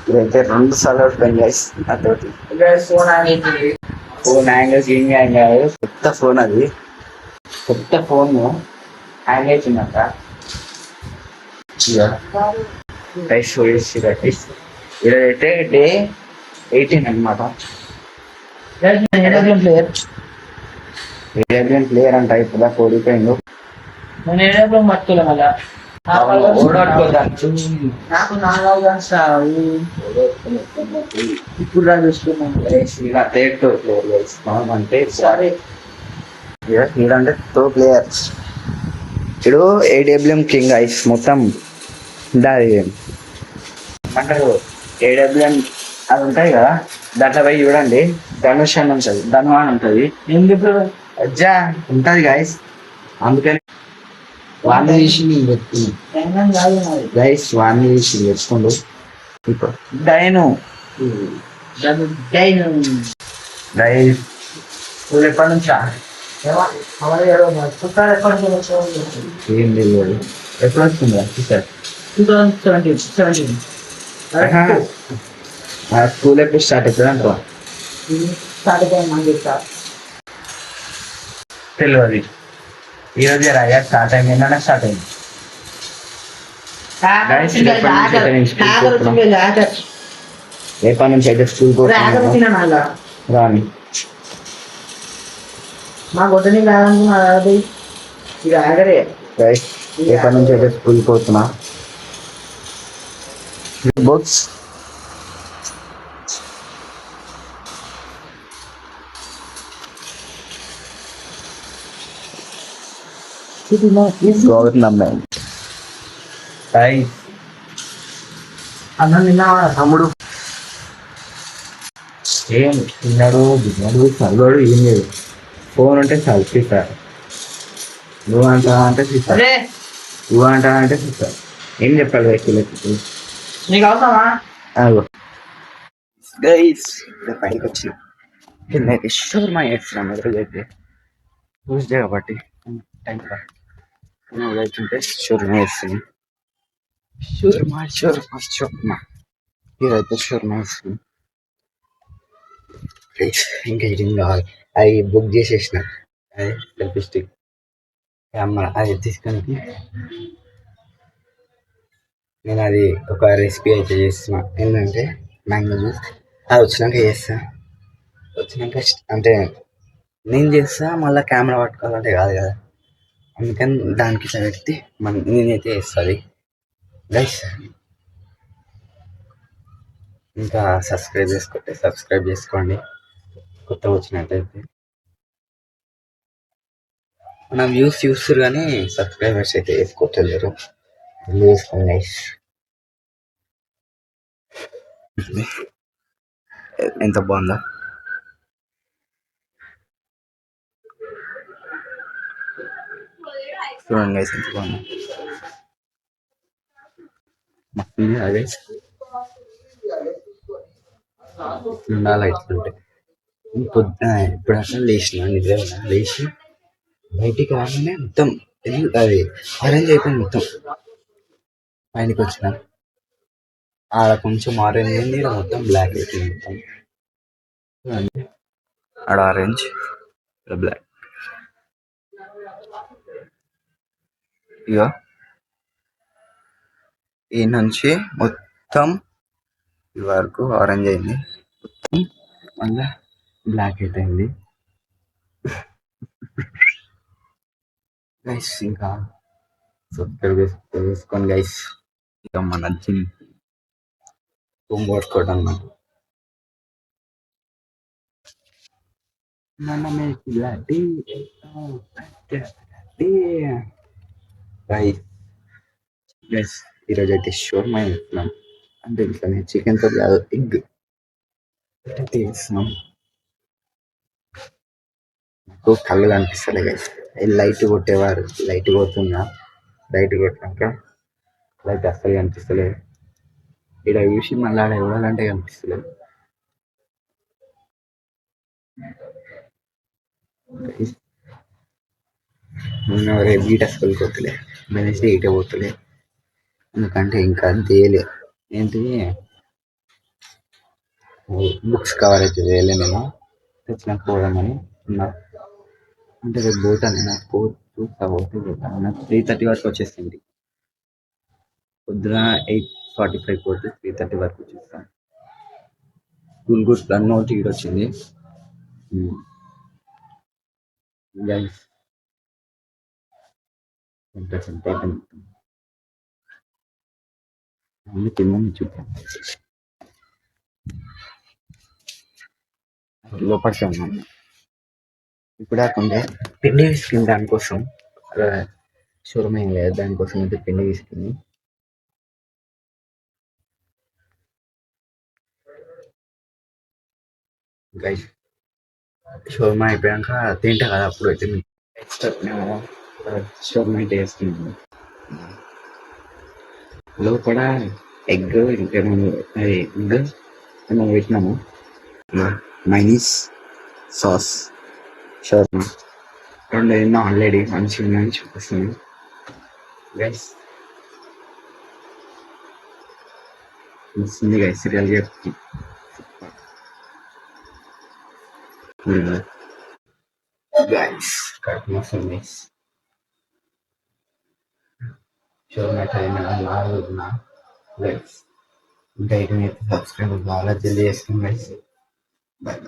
ఇదైతే 2 సార్లు ఓడిపోయింది గైస్ నాతోటి. ఫోన్ హ్యాంగ్ ఏం హ్యాంగ్ కాదు, కొత్త ఫోన్ అది, కొత్త ఫోన్ హ్యాంగ్ అవుతుందంట. గైస్ ఇదైతే డే 18 అనమాట. ప్లేయర్ అంట ఇప్పుడు ఓడిపోయిండు. నేను మట్టులే మళ్ళా ఇప్పుడు అంటే సరే అంటే తో ప్లేయర్స్ ఇప్పుడు ఏడబ్ల్యూఎం కింగ్ ఐస్ మొత్తం దాది ఏమంటారు ఏడబ్ల్యూఎం అది ఉంటాయి కదా, దాంట్లో పోయి చూడండి ధనుష్ అని ఉంటుంది, ధను అని ఉంటుంది. ఎందుకు అజ్జా ఉంటుంది గైస్, అందుకని వాడిని తీసి నేను పెట్టుకున్నాను గైస్, వాడిని తీసి తెచ్చుకోండు. ఇప్పుడు డైను గైస్ స్కూల్ ఎప్పటి నుంచా ఏం తెలియదు, ఎప్పుడు వస్తుందా సార్? 2017 స్కూల్ ఎప్పుడు స్టార్ట్ అవుతుంది అంట తెలియదు. ఈరోజే రాయా స్టార్ట్ అయింది, నిన్న స్టార్ట్ అయింది. రేపటి నుంచి అయితే స్కూల్ రాని రేపటి నుంచి అయితే స్కూల్ పోతున్నా. బుక్స్ గవర్నమెంట్ తమ్ముడు ఏం తిన్నాడు తిన్నాడు చల్లాడు ఏం లేదు, ఫోన్ ఉంటే చల్పి సార్. నువ్వు అంటా అంటే చూస్తారు, నువ్వు అంటా అంటే చూస్తారు. ఏం చెప్పాలి వ్యక్తులకి నీకు అవసరమా? గైస్ పైకి వచ్చిన కిందైతే షోర్మా చేస్తున్నాం ఈరోజైతే ట్యూస్డే కాబట్టి టైం అవుతుంటే షోర్మా వేస్తుంది. షోర్మా ఇదైతే షోర్మా వేస్తుంది. ఇంకా ఇది కావాలి, అవి బుక్ చేసేసిన, అది సెల్ఫీ స్టిక్ కెమెరా అది తీసుకొని నేను అది ఒక రెసిపీ అయితే చేస్తున్నా. ఏంటంటే మ్యాంగో జ్యూస్, అది వచ్చినాక చేస్తా. వచ్చినాక అంటే నేను చేస్తా, మళ్ళీ కెమెరా పట్టుకోవాలంటే కాదు కదా, అందుకని దానికి ఇట్లా పెట్టి నేనైతే చేస్తుంది గైస్. ఇంకా సబ్స్క్రైబ్ చేసుకోండి కొత్తగా వచ్చినట్టయితే. మన వ్యూస్ చూస్తారు కానీ సబ్స్క్రైబర్స్ అయితే వేసుకోవట్లేరు, వేసుకోండి గైస్. ఎంత బాగుందో చూడండి గైస్, ఎంత బాగుందో. అదే ఉండాలి ఇట్లుంటే. పొద్దున ఇప్పుడు అసలు నిద్ర లేచి బయటికి రాగానే మొత్తం అది ఆరెంజ్ అయిపోయింది. మొత్తం పైనకి వచ్చిన ఆడ కొంచెం ఆరెంజ్ అయింది, ఇక్కడ మొత్తం బ్లాక్ అయిపోయింది. మొత్తం ఆడ ఆరెంజ్, ఇక్కడ బ్లాక్. ఇక ఈ నుంచి మొత్తం ఈ వరకు ఆరెంజ్ అయింది, మొత్తం మళ్ళా బ్లాక్ అయిపోయింది గైస్. ఇంకా సబ్స్క్రైబ్ చేసుకోండి గైస్. ఇక మన జిమ్ వర్కౌట్ అన్నమాట. గైస్ ఈరోజు అయితే షోర్మా వేస్తున్నాం, అంటే ఇంట్లోనే చికెన్తో కాదు, ఎగ్ అయితే వేస్తున్నాం. నాకు కళ్ళు కనిపిస్తలే గైస్, లైట్ కొట్టేవారు లైట్ కొడుతున్నా, లైట్ కొట్టినాక లైట్ అస్సలు కనిపిస్తలేదు. ఇక్కడ చూసి మళ్ళీ ఆడ ఎవడాలంటే కనిపిస్తలేదు. రేపు గీట స్కూల్కి పోతలే, వెనస్డే ఇటే పోతలే, ఎందుకంటే ఇంకా తేలే ఏంటి బుక్స్ కవర్ అయితే తేలే నేను తెచ్చినాక పోదామని ఉన్నా. అంటే రేపు పోతాను నాకు చూస్తా పోతే పోతాను. నాకు 3:30 వరకు వచ్చేసింది. పొద్దున 8:45 పోతే 3:30 వరకు వచ్చేస్తాను. స్కూల్ కూడా రన్ అవుట్ వచ్చింది. గైస్ ఎంత చెంత అయిపోయింది అన్ని తిన్నాను చూద్దాం. లోపలికి ఉన్నాను ఇప్పుడు కాకుండా పిండి తీసుకుంది దానికోసం షోరూమ్ ఏం లేదు దానికోసం అయితే పిండి తీసుకుంది. గైస్ షోర్మా అయిపోయాక తింటా కదా అప్పుడు అయితే షోర్మా అయితే వేసుకుంటాను. లోపల ఎగ్ ఇంకేమో ఎగ్ ఏమో పెట్టినాము మైనీస్ సాస్ షోర్మా రెండు తిన్నా ఆల్రెడీ మంచిగా ఉందని చూపిస్తుంది. గైస్ వస్తుంది గైస్ రియల్ చెప్తుంది. గైస్ కరెక్ట్ మస్తుంది గైస్ షోర్మా అయితే లాగుతున్నా గైస్ ఇంకా అయితే సబ్స్క్రైబ్ బాగా జల్దీ చేసుకోండి గైస్. బాయ్.